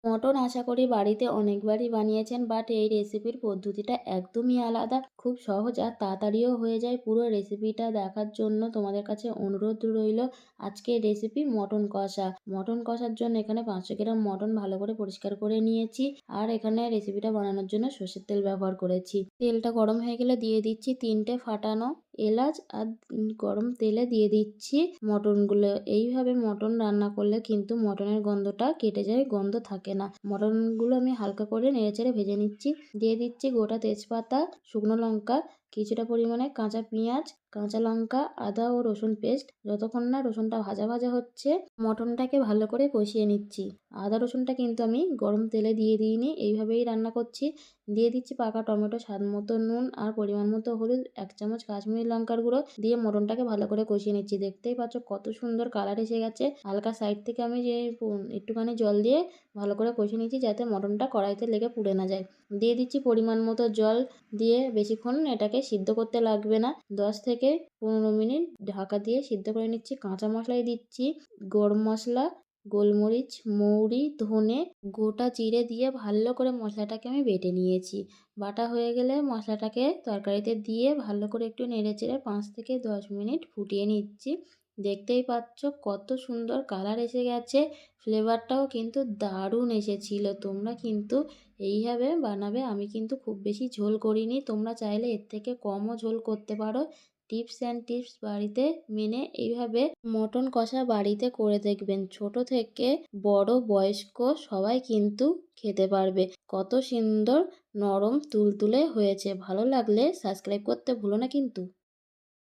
Mutton আশা করি বাড়িতে অনেকবারই বানিয়েছেন, বাট এই রেসিপির পদ্ধতিটা একদমই আলাদা। খুব সহজ আর তাড়াতাড়িও হয়ে যায়। পুরো রেসিপিটা দেখার জন্য তোমাদের কাছে অনুরোধ রইল। আজকের রেসিপি মটন কষা। মটন কষার জন্য এখানে 500 গ্রাম মটন ভালো করে পরিষ্কার করে নিয়েছি। আর এখানে রেসিপিটা বানানোর জন্য সর্ষের তেল ব্যবহার করেছি। তেলটা গরম হয়ে গেলে দিয়ে দিচ্ছি 3টে ফাটানো এলাচ আর গরম তেলে দিয়ে দিচ্ছি মটনগুলো। এইভাবে মটন রান্না করলে কিন্তু মটনের গন্ধটা কেটে যায়, গন্ধ থাকে না। মটনগুলো আমি হালকা করে নেড়েচেড়ে ভেজে নিচ্ছি। দিয়ে দিচ্ছি গোটা তেজপাতা, শুকনো লঙ্কা, কিছুটা পরিমাণে কাঁচা পেঁয়াজ, কাঁচা লঙ্কা, আদা ও রসুন পেস্ট। যতক্ষণ না রসুনটা ভাজা ভাজা হচ্ছে মটনটাকে ভালো করে কষিয়ে নিচ্ছি। আদা রসুনটা কিন্তু আমি গরম তেলে দিয়ে দিইনি, এইভাবেই রান্না করছি। দিয়ে দিচ্ছি পাকা টমেটো, স্বাদ মতো নুন আর পরিমাণ মতো হলুদ, 1 চামচ কাশ্মীরি লঙ্কার গুঁড়ো দিয়ে মটনটাকে ভালো করে কষিয়ে নিচ্ছি। দেখতেই পাচ্ছ কত সুন্দর কালার এসে গেছে। হালকা সাইড থেকে আমি যে একটুখানি জল দিয়ে ভালো করে কষিয়ে নিচ্ছি যাতে মটনটা কড়াইতে লেগে পুড়ে না যায়। দিয়ে দিচ্ছি পরিমাণ মতো জল, দিয়ে বেশিক্ষণ এটাকে সিদ্ধ করতে লাগবে না, 10 থেকে 15 মিনিট ঢাকা দিয়ে সিদ্ধ করে নিচ্ছি। কাঁচা মশলায় দিচ্ছি গরম মশলা, গোলমরিচ, মৌরি, ধনে, গোটা জিরে দিয়ে ভালো করে মশলাটাকে আমি বেটে নিয়েছি। বাটা হয়ে গেলে মশলাটাকে তরকারিতে দিয়ে ভালো করে একটু নেড়েচেড়ে 5 থেকে 10 মিনিট ফুটিয়ে নিচ্ছি। দেখতেই পাচ্ছ কত সুন্দর কালার এসে গেছে, ফ্লেভারটাও কিন্তু দারুণ এসেছিল। তোমরা কিন্তু এইভাবে বানাবে। আমি কিন্তু খুব বেশি ঝোল করিনি, তোমরা চাইলে এর থেকে কমও ঝোল করতে পারো। টিপস অ্যান্ড টিপস বাড়িতে মেনে এইভাবে মটন কষা বাড়িতে করে দেখবেন। ছোট থেকে বড় বয়স্ক সবাই কিন্তু খেতে পারবে। কত সুন্দর নরম তুলতুলে হয়েছে। ভালো লাগলে সাবস্ক্রাইব করতে ভুলো না কিন্তু।